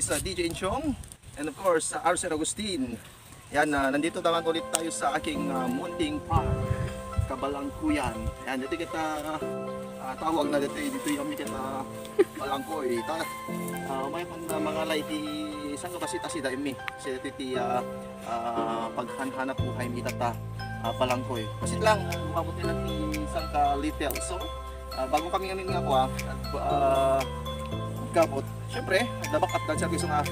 is DJ Inchong and of course Arcer Agustin. Yan, nandito naman ulit tayo sa aking munting park, Balangkoyan. Yan, dito kita tawag na dito yung kita Balangkoy. May mga light isang kapasita si Daimi. Si titi paghanhanap buhay mi tata Balangkoy. Kasi lang umabot nila isang ka-little. So, bago kami ngayon nga gabot. Siyempre, nabak up dancer gusto nga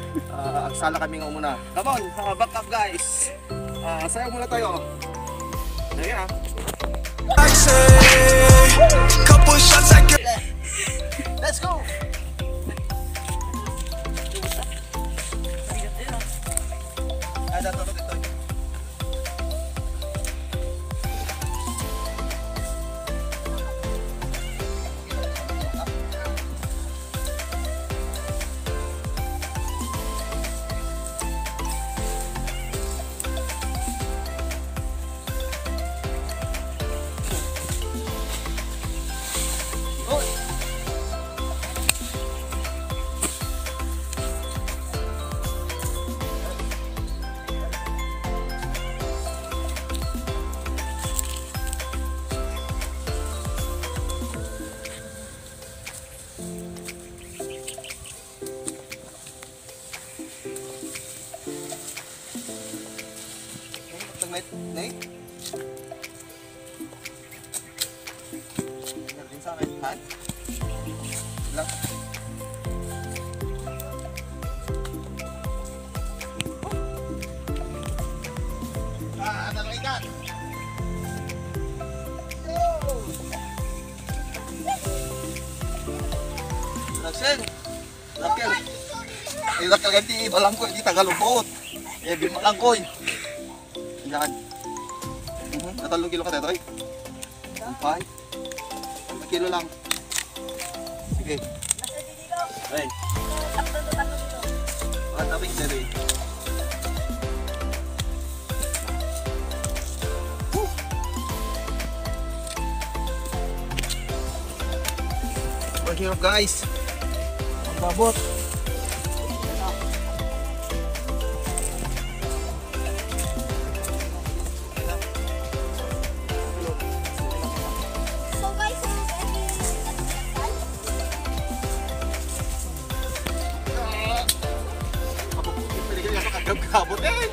agsala kami nga muna. Come on, back up guys. Sayaw muna tayo. Ayan. Let's go. Ada toto dito. Này đến sau này hả lắm ada lagi kan Laksen lakal lakal ganti Balangkoy di Tagalog ya di Balangkoy. Yan. Natalong kilo ka tayo, Toy? 5 kilo lang. Sige. Ay. Taping seri. Mahirap guys. Ang babot. Kabot eh.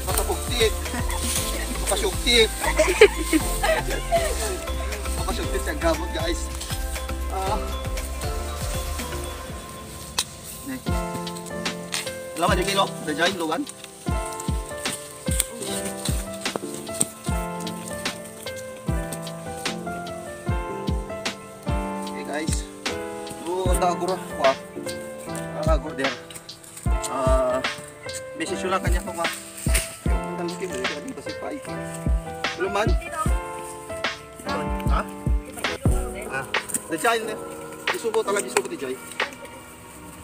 Makapugtit. Makasugtit. Makasugtit sa gabot guys. Nih. Lawan yung kilo. Dajayin lugan. Okay guys. Aguro wah aguro der beses lang kanya ko ma yung talukin mo dito dito si Pai belum man the giant isubo talaga isubo di Joy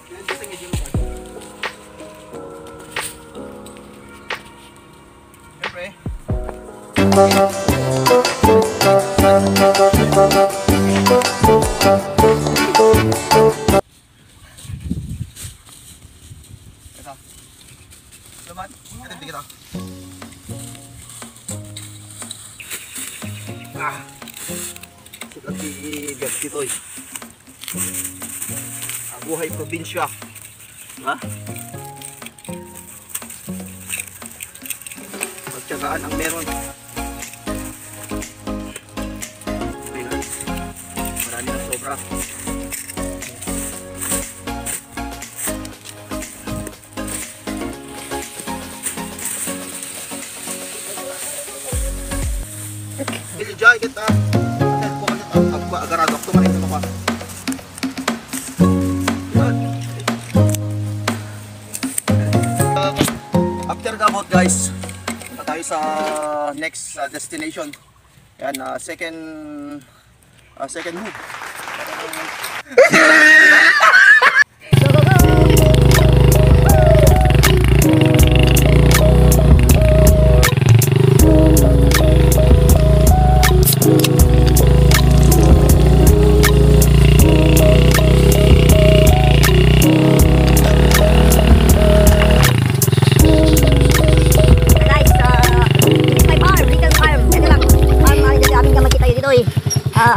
yan dito ng yung siyempre Laman, ito kita. Sukat di dito eh. Ang buhay probinsya. Ha? Pagtsagaan ang meron. Marami na sobra. Ini jay kita. Kan ko kan agar-agar to man ito pa. After gabot guys, punta tayo sa next destination. Yan second move.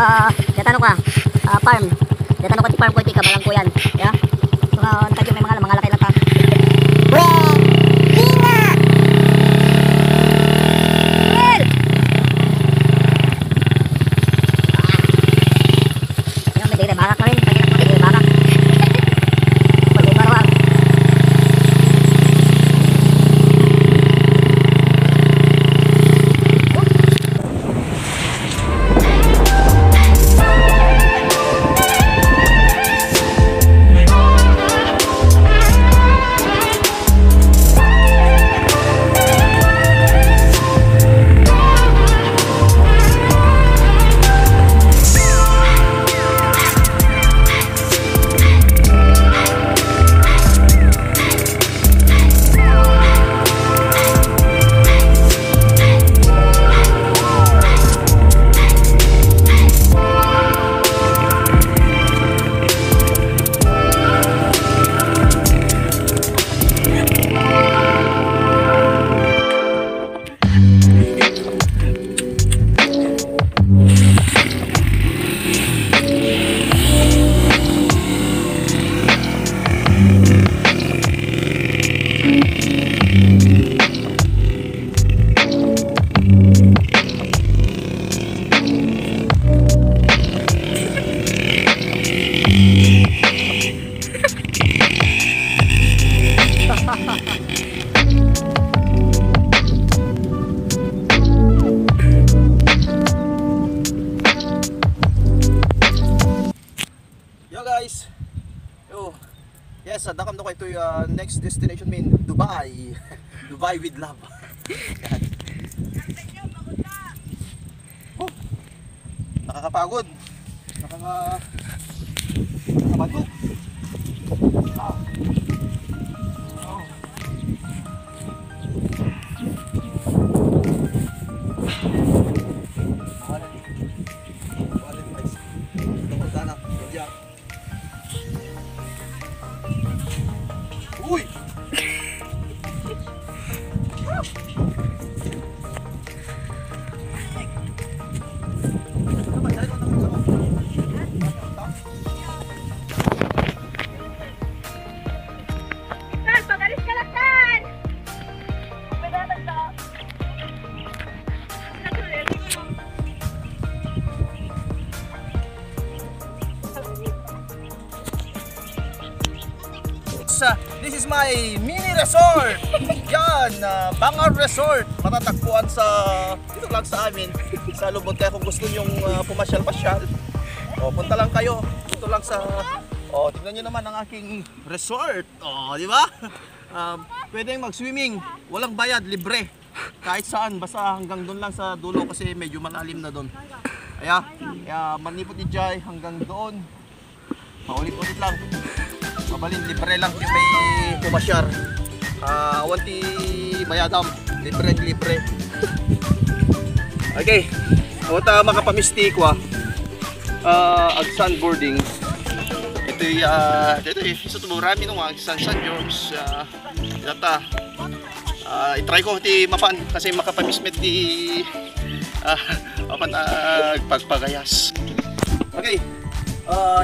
Datano ka, farm. Datano ka ti farm ko ti Balangkoy Sand. Ya. Mga tagyo may mga laki lata. Well, Tina. Well. Yang medyo barak na rin, pagkat medyo barak. Pagkat barak. Guys, yes, dakam to kayo next destination min Dubai. Dubai with love. Oh, nakakapagod, nakakapagod. Uy! This is my mini resort. Yan, Bangar Resort. Matatagpuan sa dito lang sa amin sa lubot. Kaya kung gusto niyo pumasyal-pasyal, punta lang kayo dito lang sa tingnan niyo naman ang aking resort. Di ba? Pwedeng mag-swimming, walang bayad, libre. Kahit saan, basta hanggang doon lang sa dulo kasi medyo malalim na doon. Kaya manipot ni Jai hanggang doon. Paulit-ulit lang. Mabalin, libre lang yung may pumasyar. Wanti bayadam, libre. Okay, wata makapamisti ko ag sandboarding. Ito isa to marami nung ag San George. Data. I-try ko ti mapan kasi makapamismet ti mapan pagpagayas. Okay.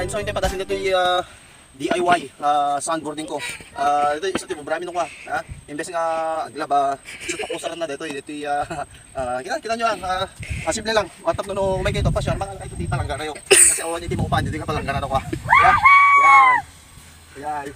So hindi pa dasin ito DIY sandboarding ko. Ito isa timo marami nung imbes nga aglaba isa pa kusaran na dito kita nyo lang simple lang watap no may kito pa siya mga kayo di palangga kayo kasi awan hindi mo upan hindi ka palangga na ako. Yan.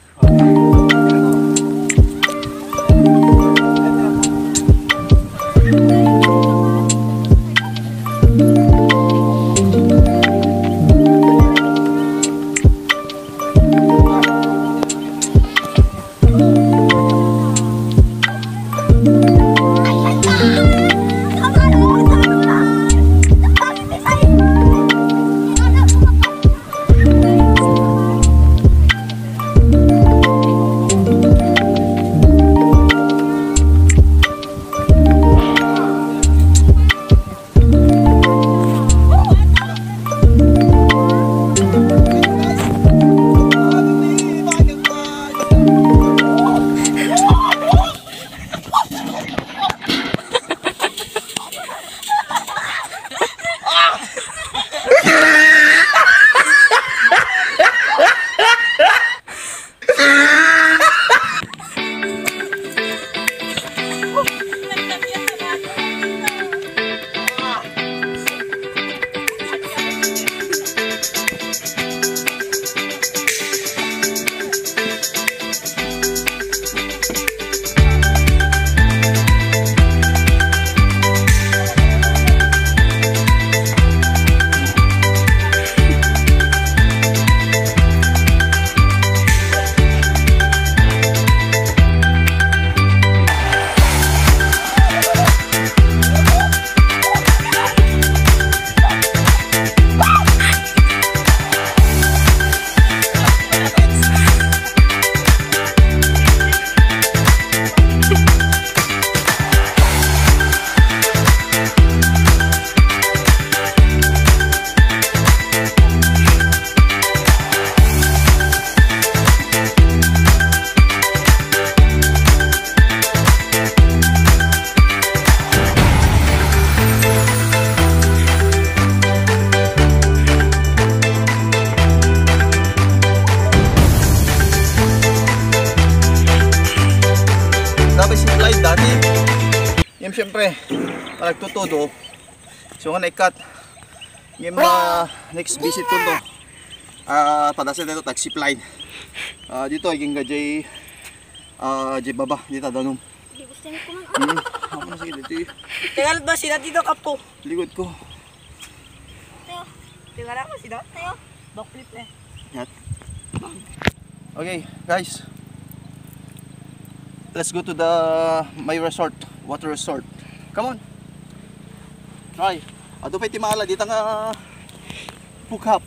syempre nagtutudo. So nga naikat yung next visit ko to. Padasan dito tag zipline. Dito ay ginga jay baba dito danom. Di gusto niyo kuman. Ako na sige dito. Tinggal ba sila dito kapo? Likod ko. Tayo. Tinggal ako sila. Tayo. Backflip eh. Yan. Okay, guys. Let's go to my resort, water resort. Come on. Try. Ato pa itimala dito nga pukap.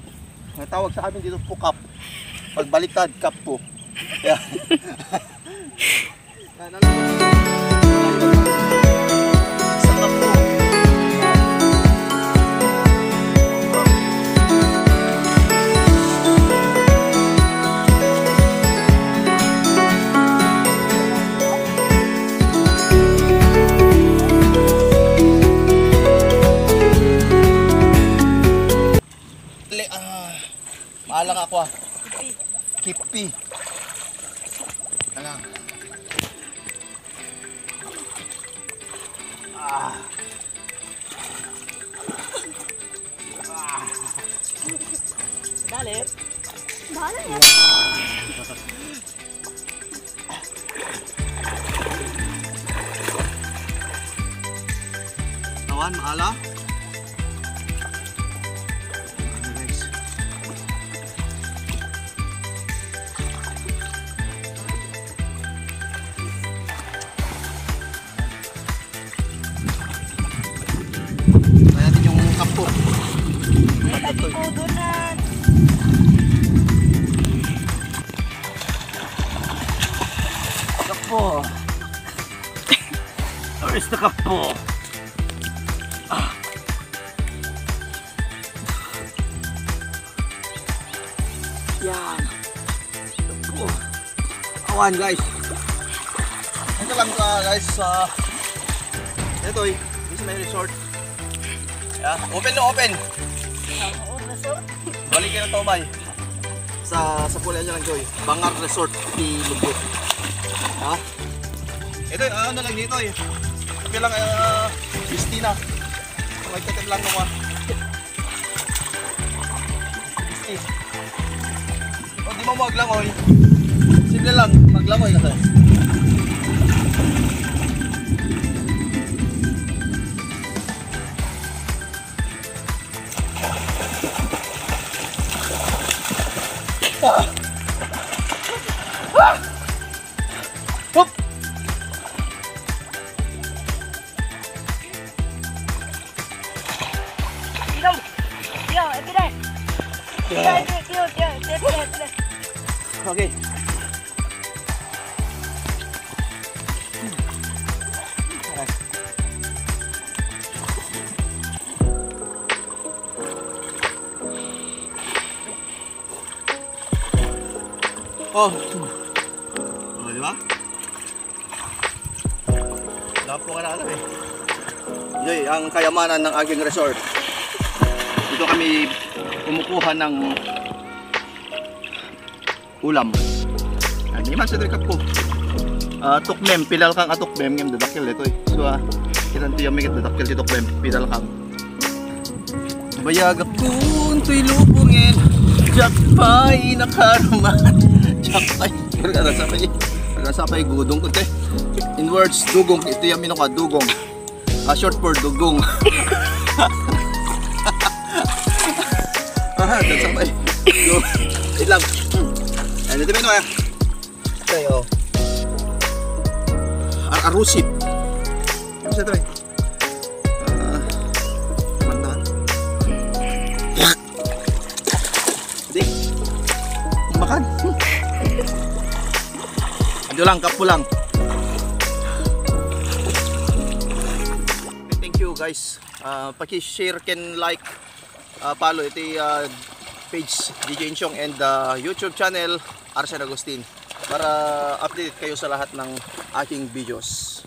Nga tawag sa amin dito pukap. Pagbaliktad kap po. Yeah. Sa kap po. Maalang ako Kipi. Alang. Dalit. Bahala yan. Tawan, maala. Tudunan. Kapo. Where's the kapo? Yan. Kapo. Awan guys. Ito lang guys. Ito this is my resort. Yeah. Open na open. Balik kayo ng Tomay sa pulian nyo lang Joy. Bangar Resort di Lugbo. Ha? Ito ano lang dito eh. Ito lang Christina. Magtatim lang naman. O di mo maglangoy. Simple lang maglangoy kasi. Hop! Okay. Oh, di ba? Wala po ka na alam eh. Joy, ang kayamanan ng aking resort. Dito kami kumukuha ng ulam. Hindi man sa trikap ko. Tukmem, pilal kang atukmem ngem dadakil ito eh. So, kitan tiyo may dadakil ti tukmem, pilal kang. Bayag akong tuy lubungin, jakpay nakaruman. Jakpay, kasapay gudong ko te. In words, dugong, ito yung minuka, dugong. Short for dugong. Kasapay. Ilang. Ano ito minuka? Tayo. Arusip. Ano sa ito eh? Mantan. Hindi. Makan. Ito lang, kapo lang. Thank you guys. Paki-share, can like, follow ito page DJ Insyong and YouTube channel Arsen Agustin para update kayo sa lahat ng aking videos.